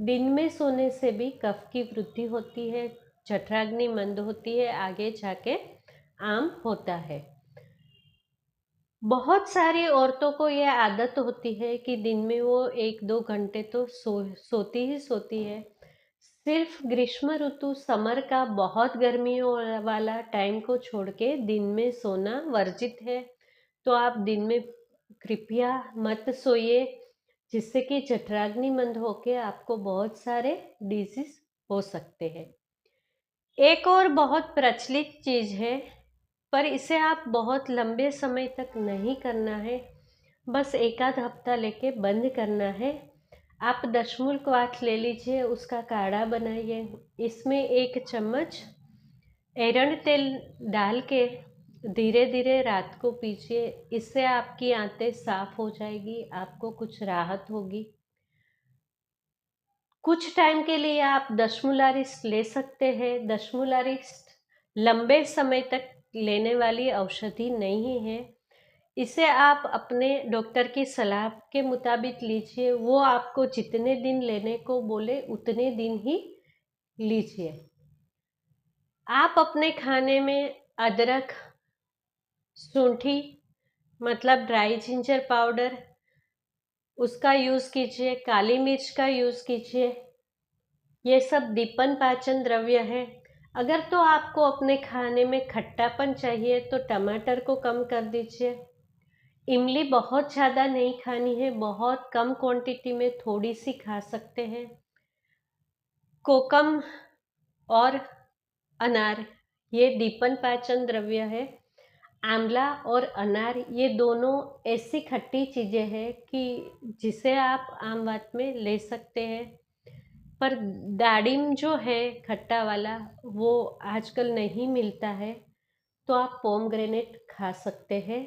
दिन में सोने से भी कफ की वृद्धि होती है, जठराग्नि मंद होती है, आगे जाके आम होता है। बहुत सारी औरतों को यह आदत होती है कि दिन में वो 1-2 घंटे तो सोती है। सिर्फ ग्रीष्म ऋतु, समर का बहुत गर्मियों वाला टाइम को छोड़ के दिन में सोना वर्जित है। तो आप दिन में कृपया मत सोइए, जिससे कि जठराग्नि मंद होके आपको बहुत सारे डिजीज हो सकते हैं। एक और बहुत प्रचलित चीज़ है, पर इसे आप बहुत लंबे समय तक नहीं करना है, बस 1 आध हफ्ता लेके बंद करना है। आप दशमूलक ले लीजिए, उसका काढ़ा बनाइए, इसमें 1 चम्मच एरंड तेल डाल के धीरे धीरे रात को पीजिए। इससे आपकी आंतें साफ हो जाएगी, आपको कुछ राहत होगी। कुछ टाइम के लिए आप दशमूलारिस्ट ले सकते हैं। दशमूलारिस्ट लंबे समय तक लेने वाली औषधि नहीं है। इसे आप अपने डॉक्टर की सलाह के मुताबिक लीजिए। वो आपको जितने दिन लेने को बोले उतने दिन ही लीजिए। आप अपने खाने में अदरक, सूंठी मतलब ड्राई जिंजर पाउडर, उसका यूज़ कीजिए, काली मिर्च का यूज़ कीजिए। ये सब दीपन पाचन द्रव्य है। अगर तो आपको अपने खाने में खट्टापन चाहिए तो टमाटर को कम कर दीजिए। इमली बहुत ज़्यादा नहीं खानी है, बहुत कम क्वांटिटी में थोड़ी सी खा सकते हैं। कोकम और अनार ये दीपन पाचन द्रव्य है। आंवला और अनार ये दोनों ऐसी खट्टी चीज़ें हैं कि जिसे आप आम बात में ले सकते हैं। पर दाडिम जो है खट्टा वाला, वो आजकल नहीं मिलता है, तो आप पोमग्रेनेट खा सकते हैं।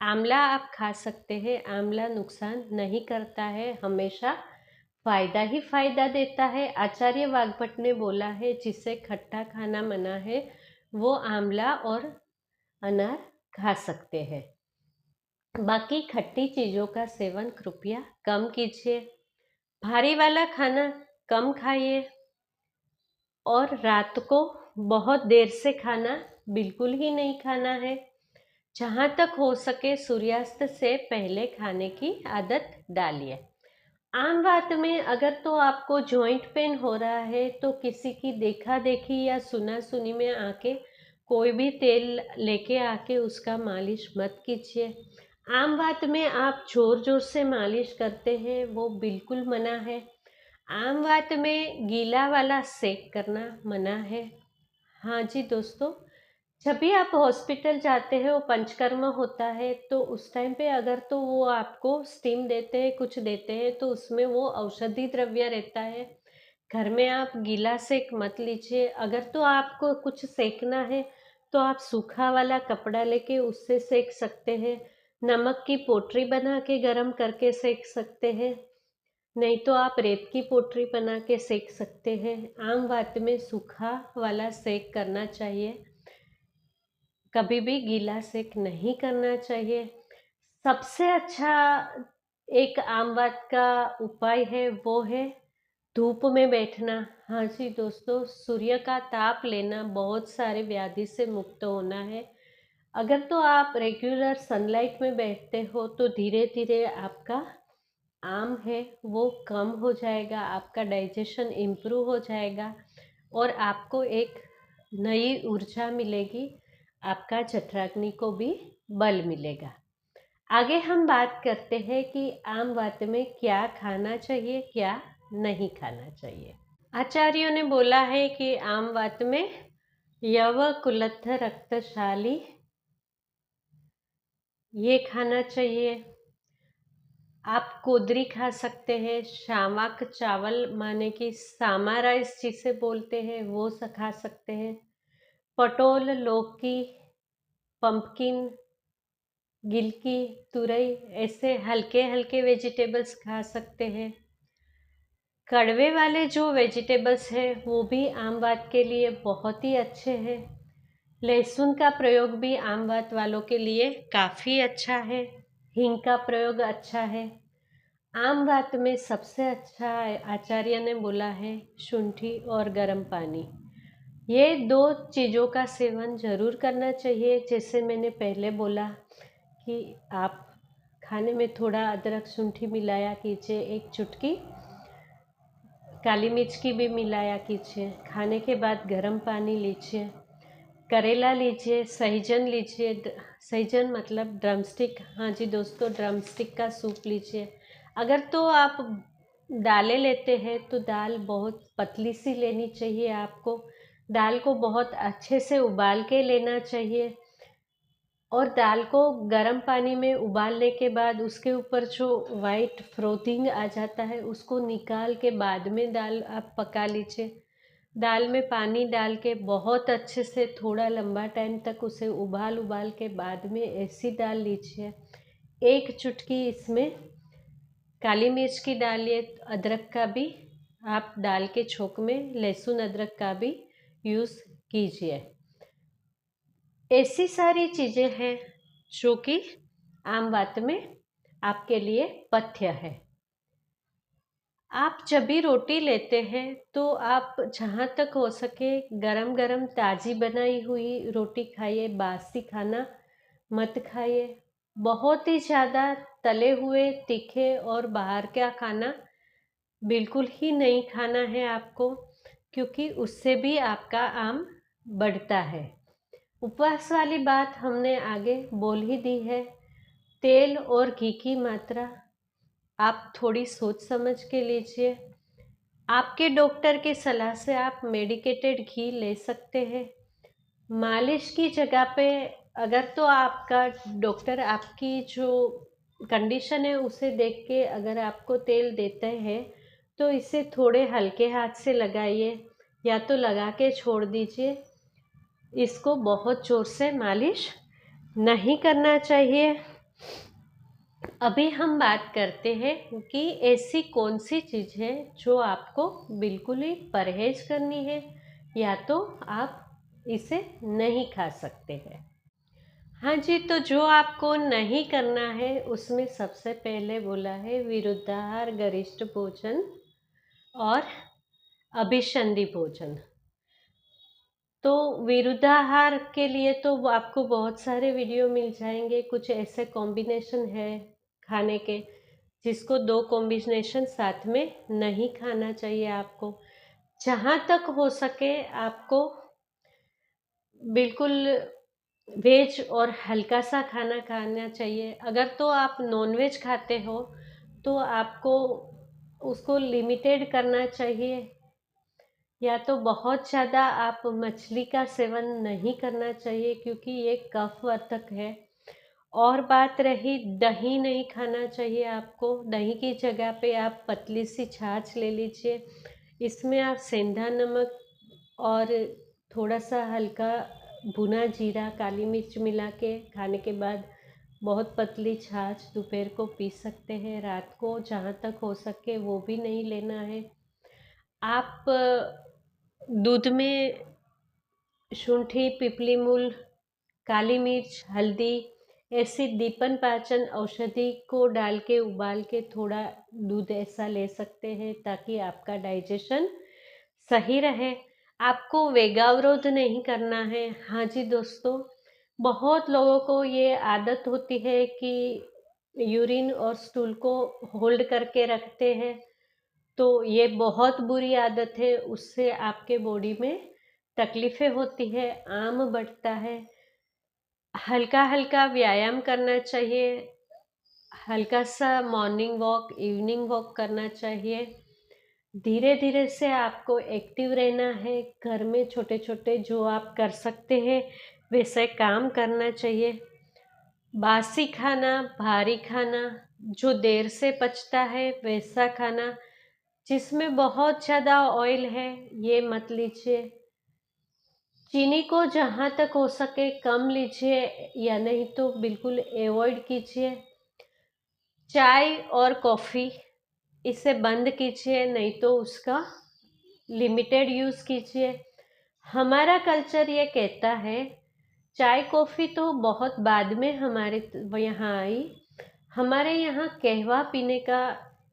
आंवला आप खा सकते हैं, आंवला नुकसान नहीं करता है, हमेशा फ़ायदा ही फ़ायदा देता है। आचार्य वाग्भट ने बोला है जिसे खट्टा खाना मना है वो आंवला और अनार खा सकते हैं। बाकी खट्टी चीज़ों का सेवन कृपया कम कीजिए। भारी वाला खाना कम खाइए और रात को बहुत देर से खाना बिल्कुल ही नहीं खाना है। जहाँ तक हो सके सूर्यास्त से पहले खाने की आदत डालिए। आम बात में अगर तो आपको जॉइंट पेन हो रहा है तो किसी की देखा देखी या सुना सुनी में आके कोई भी तेल लेके आके उसका मालिश मत कीजिए। आम बात में आप जोर जोर से मालिश करते हैं वो बिल्कुल मना है। आम बात में गीला वाला सेक करना मना है। हाँ जी दोस्तों, जब भी आप हॉस्पिटल जाते हैं वो पंचकर्म होता है तो उस टाइम पे अगर तो वो आपको स्टीम देते हैं, कुछ देते हैं तो उसमें वो औषधि द्रव्य रहता है। घर में आप गीला सेक मत लीजिए। अगर तो आपको कुछ सेकना है तो आप सूखा वाला कपड़ा लेके उससे सेक सकते हैं। नमक की पोटली बना के गरम करके सेक सकते हैं, नहीं तो आप रेत की पोटली बना के सेक सकते हैं। आम बात में सूखा वाला सेक करना चाहिए, कभी भी गीला सेक नहीं करना चाहिए। सबसे अच्छा एक आम बात का उपाय है वो है धूप में बैठना। हाँ जी दोस्तों, सूर्य का ताप लेना, बहुत सारे व्याधि से मुक्त होना है। अगर तो आप रेगुलर सनलाइट में बैठते हो तो धीरे धीरे आपका आम है वो कम हो जाएगा, आपका डाइजेशन इम्प्रूव हो जाएगा और आपको एक नई ऊर्जा मिलेगी। आपका जठराग्नि को भी बल मिलेगा। आगे हम बात करते हैं कि आम वात में क्या खाना चाहिए, क्या नहीं खाना चाहिए। आचार्यों ने बोला है कि आम वात में यव कुलत्थ रक्तशाली ये खाना चाहिए। आप कोदरी खा सकते हैं, शामक चावल माने कि सामा राइस जिसे बोलते हैं वो खा सकते हैं। पटोल, लौकी, पंपकिन, गिलकी, तुरई ऐसे हल्के हल्के वेजिटेबल्स खा सकते हैं। कड़वे वाले जो वेजिटेबल्स हैं वो भी आम वात के लिए बहुत ही अच्छे हैं। लहसुन का प्रयोग भी आम वात वालों के लिए काफ़ी अच्छा है। हींग का प्रयोग अच्छा है। आम वात में सबसे अच्छा आचार्य ने बोला है शुंठी और गर्म पानी। ये दो चीज़ों का सेवन ज़रूर करना चाहिए। जैसे मैंने पहले बोला कि आप खाने में थोड़ा अदरक शुंठी मिलाया कीजिए, एक चुटकी काली मिर्च की भी मिलाया कीजिए। खाने के बाद गर्म पानी लीजिए, करेला लीजिए, सहजन लीजिए। सहजन मतलब ड्रमस्टिक, हाँ जी दोस्तों, ड्रमस्टिक का सूप लीजिए। अगर तो आप दालें लेते हैं तो दाल बहुत पतली सी लेनी चाहिए आपको। दाल को बहुत अच्छे से उबाल के लेना चाहिए और दाल को गर्म पानी में उबालने के बाद उसके ऊपर जो वाइट फ्रोथिंग आ जाता है उसको निकाल के बाद में दाल आप पका लीजिए। दाल में पानी डाल के बहुत अच्छे से थोड़ा लंबा टाइम तक उसे उबाल के बाद में ऐसी दाल लीजिए। एक चुटकी इसमें काली मिर्च की डालिए, अदरक का भी आप डाल के छोंक में लहसुन अदरक का भी यूज़ कीजिए। ऐसी सारी चीज़ें हैं जो कि आम वात में आपके लिए पथ्य है। आप जब भी रोटी लेते हैं तो आप जहाँ तक हो सके गरम गरम ताज़ी बनाई हुई रोटी खाइए, बासी खाना मत खाइए। बहुत ही ज़्यादा तले हुए, तीखे और बाहर का खाना बिल्कुल ही नहीं खाना है आपको, क्योंकि उससे भी आपका आम बढ़ता है। उपवास वाली बात हमने आगे बोल ही दी है। तेल और घी की मात्रा आप थोड़ी सोच समझ के लीजिए। आपके डॉक्टर की सलाह से आप मेडिकेटेड घी ले सकते हैं। मालिश की जगह पे अगर तो आपका डॉक्टर आपकी जो कंडीशन है उसे देख के अगर आपको तेल देते हैं तो इसे थोड़े हल्के हाथ से लगाइए या तो लगा के छोड़ दीजिए। इसको बहुत ज़ोर से मालिश नहीं करना चाहिए। अभी हम बात करते हैं कि ऐसी कौन सी चीज़ है जो आपको बिल्कुल ही परहेज करनी है या तो आप इसे नहीं खा सकते हैं। हाँ जी, तो जो आपको नहीं करना है उसमें सबसे पहले बोला है विरुद्धाहार, गरिष्ठ भोजन और अभिसंधि भोजन। तो विरुद्धाहार के लिए तो आपको बहुत सारे वीडियो मिल जाएंगे। कुछ ऐसे कॉम्बिनेशन है खाने के जिसको दो कॉम्बिनेशन साथ में नहीं खाना चाहिए आपको। जहाँ तक हो सके आपको बिल्कुल वेज और हल्का सा खाना खाना चाहिए। अगर तो आप नॉनवेज खाते हो तो आपको उसको लिमिटेड करना चाहिए, या तो बहुत ज़्यादा आप मछली का सेवन नहीं करना चाहिए क्योंकि ये कफवर्धक है। और बात रही दही नहीं खाना चाहिए आपको। दही की जगह पे आप पतली सी छाछ ले लीजिए। इसमें आप सेंधा नमक और थोड़ा सा हल्का भुना जीरा, काली मिर्च मिला के खाने के बाद बहुत पतली छाछ दोपहर को पी सकते हैं। रात को जहाँ तक हो सके वो भी नहीं लेना है। आप दूध में शुंठी, पिपली मूल, काली मिर्च, हल्दी ऐसी दीपन पाचन औषधि को डाल के उबाल के थोड़ा दूध ऐसा ले सकते हैं ताकि आपका डाइजेशन सही रहे। आपको वेगावरोध नहीं करना है। हाँ जी दोस्तों, बहुत लोगों को ये आदत होती है कि यूरिन और स्टूल को होल्ड करके रखते हैं, तो ये बहुत बुरी आदत है। उससे आपके बॉडी में तकलीफ़ें होती है, आम बढ़ता है। हल्का हल्का व्यायाम करना चाहिए, हल्का सा मॉर्निंग वॉक, इवनिंग वॉक करना चाहिए। धीरे धीरे से आपको एक्टिव रहना है, घर में छोटे छोटे जो आप कर सकते हैं वैसे काम करना चाहिए। बासी खाना, भारी खाना, जो देर से पचता है वैसा खाना, जिसमें बहुत ज़्यादा ऑयल है, ये मत लीजिए। चीनी को जहाँ तक हो सके कम लीजिए या नहीं तो बिल्कुल अवॉइड कीजिए। चाय और कॉफ़ी इसे बंद कीजिए, नहीं तो उसका लिमिटेड यूज़ कीजिए। हमारा कल्चर ये कहता है, चाय कॉफ़ी तो बहुत बाद में हमारे यहाँ आई। हमारे यहाँ कहवा पीने का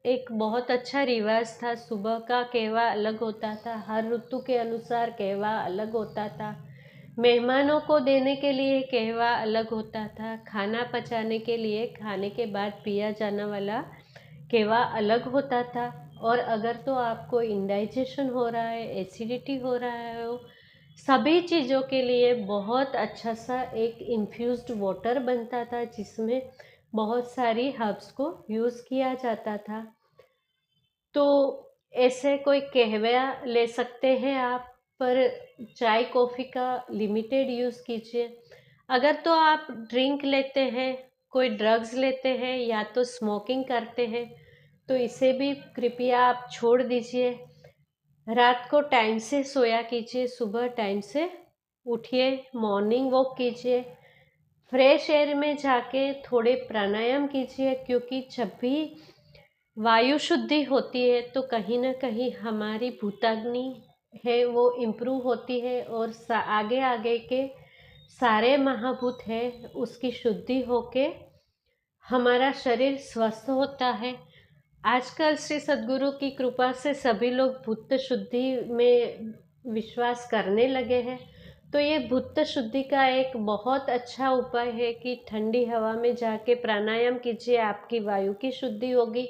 एक बहुत अच्छा रिवाज था। सुबह का कहवा अलग होता था, हर ऋतु के अनुसार कहवा अलग होता था। मेहमानों को देने के लिए कहवा अलग होता था, खाना पचाने के लिए खाने के बाद पिया जाने वाला कहवा अलग होता था। और अगर तो आपको इंडाइजेशन हो रहा है, एसिडिटी हो रहा है, सभी चीज़ों के लिए बहुत अच्छा सा एक इन्फ्यूज्ड वाटर बनता था, जिसमें बहुत सारी हर्ब्स को यूज़ किया जाता था। तो ऐसे कोई कहवा ले सकते हैं आप, पर चाय कॉफ़ी का लिमिटेड यूज़ कीजिए। अगर तो आप ड्रिंक लेते हैं, कोई ड्रग्स लेते हैं या तो स्मोकिंग करते हैं, तो इसे भी कृपया आप छोड़ दीजिए। रात को टाइम से सोया कीजिए, सुबह टाइम से उठिए, मॉर्निंग वॉक कीजिए, फ्रेश एयर में जाके थोड़े प्राणायाम कीजिए, क्योंकि जब भी वायु शुद्धि होती है तो कहीं ना कहीं हमारी भूताग्नि है वो इम्प्रूव होती है, और आगे आगे के सारे महाभूत है उसकी शुद्धि होके हमारा शरीर स्वस्थ होता है। आजकल श्री सद्गुरु की कृपा से सभी लोग भूत शुद्धि में विश्वास करने लगे हैं। तो ये भूत शुद्धि का एक बहुत अच्छा उपाय है कि ठंडी हवा में जाके प्राणायाम कीजिए, आपकी वायु की शुद्धि होगी।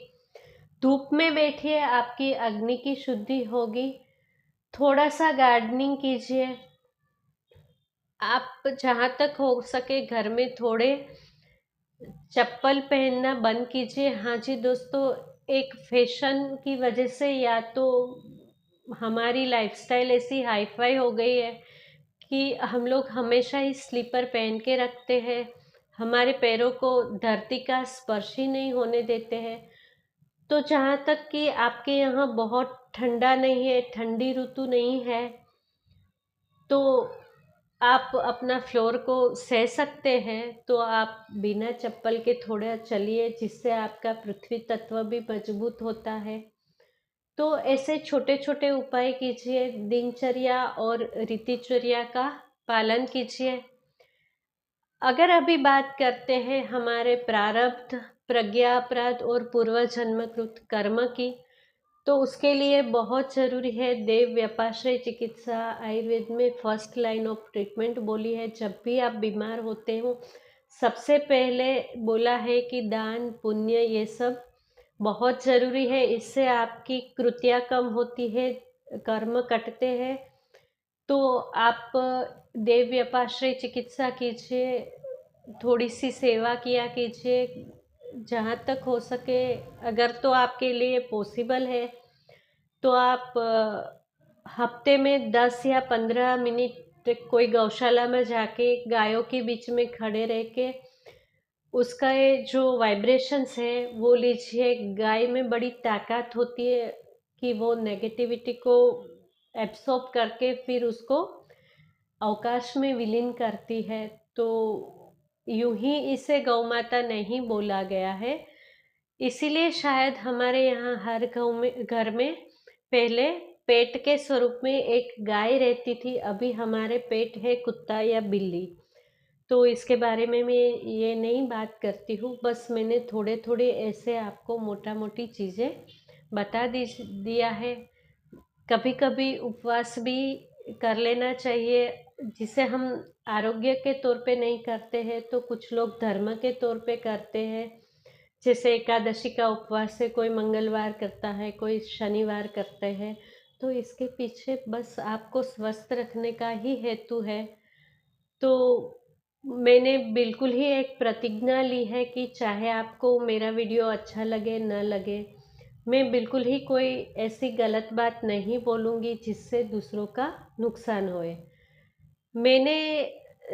धूप में बैठिए, आपकी अग्नि की शुद्धि होगी। थोड़ा सा गार्डनिंग कीजिए। आप जहाँ तक हो सके घर में थोड़े चप्पल पहनना बंद कीजिए। हाँ जी दोस्तों, एक फैशन की वजह से या तो हमारी लाइफस्टाइल ऐसी हाई फाई हो गई है कि हम लोग हमेशा ही स्लीपर पहन के रखते हैं, हमारे पैरों को धरती का स्पर्श ही नहीं होने देते हैं। तो जहाँ तक कि आपके यहाँ बहुत ठंडा नहीं है, ठंडी ऋतु नहीं है, तो आप अपना फ्लोर को सह सकते हैं, तो आप बिना चप्पल के थोड़ा चलिए, जिससे आपका पृथ्वी तत्व भी मजबूत होता है। तो ऐसे छोटे छोटे उपाय कीजिए, दिनचर्या और ऋतुचर्या का पालन कीजिए। अगर अभी बात करते हैं हमारे प्रारब्ध, प्रज्ञा अपराध और पूर्व जन्मकृत कर्म की, तो उसके लिए बहुत ज़रूरी है देव व्यपाश्रय चिकित्सा। आयुर्वेद में फर्स्ट लाइन ऑफ ट्रीटमेंट बोली है। जब भी आप बीमार होते हो, सबसे पहले बोला है कि दान पुण्य ये सब बहुत ज़रूरी है। इससे आपकी कृतियाँ कम होती है, कर्म कटते हैं। तो आप देव व्यपाश्रय चिकित्सा कीजिए, थोड़ी सी सेवा किया कीजिए जहाँ तक हो सके। अगर तो आपके लिए पॉसिबल है तो आप हफ्ते में 10 या 15 मिनट कोई गौशाला में जाके गायों के बीच में खड़े रह के उसका ये जो वाइब्रेशंस है वो लीजिए। गाय में बड़ी ताकत होती है कि वो नेगेटिविटी को एब्सॉर्ब करके फिर उसको अवकाश में विलीन करती है। तो यूं ही इसे गौ माता नहीं बोला गया है, इसीलिए शायद हमारे यहाँ हर घर में पहले पेट के स्वरूप में एक गाय रहती थी। अभी हमारे पेट है कुत्ता या बिल्ली। तो इसके बारे में मैं ये नहीं बात करती हूँ, बस मैंने थोड़े थोड़े ऐसे आपको मोटा मोटी चीज़ें बता दिया है। कभी कभी उपवास भी कर लेना चाहिए, जिसे हम आरोग्य के तौर पे नहीं करते हैं तो कुछ लोग धर्म के तौर पे करते हैं। जैसे एकादशी का उपवास है, कोई मंगलवार करता है, कोई शनिवार करते हैं। तो इसके पीछे बस आपको स्वस्थ रखने का ही हेतु है। तो मैंने बिल्कुल ही एक प्रतिज्ञा ली है कि चाहे आपको मेरा वीडियो अच्छा लगे न लगे, मैं बिल्कुल ही कोई ऐसी गलत बात नहीं बोलूँगी जिससे दूसरों का नुकसान होए। मैंने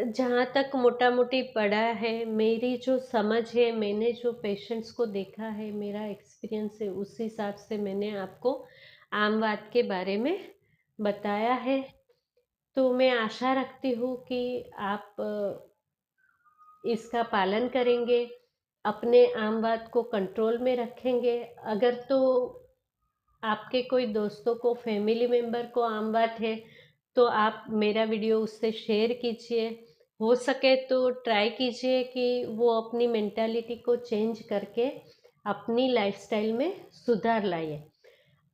जहाँ तक मोटा-मोटी पढ़ा है, मेरी जो समझ है, मैंने जो पेशेंट्स को देखा है, मेरा एक्सपीरियंस है, उस हिसाब से मैंने आपको आम बात के बारे में बताया है। तो मैं आशा रखती हूँ कि आप इसका पालन करेंगे, अपने आम बात को कंट्रोल में रखेंगे। अगर तो आपके कोई दोस्तों को, फैमिली मेंबर को आम बात है, तो आप मेरा वीडियो उससे शेयर कीजिए। हो सके तो ट्राई कीजिए कि वो अपनी मेंटालिटी को चेंज करके अपनी लाइफस्टाइल में सुधार लाइए।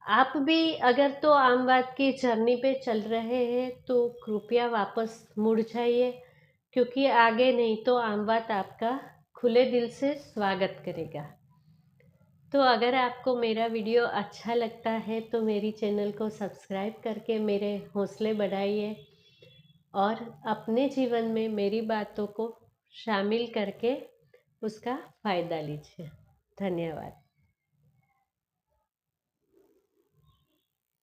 आप भी अगर तो आम बात की जर्नी पे चल रहे हैं तो कृपया वापस मुड़ जाइए, क्योंकि आगे नहीं तो आम बात आपका खुले दिल से स्वागत करेगा। तो अगर आपको मेरा वीडियो अच्छा लगता है तो मेरी चैनल को सब्सक्राइब करके मेरे हौसले बढ़ाइए और अपने जीवन में मेरी बातों को शामिल करके उसका फ़ायदा लीजिए। धन्यवाद।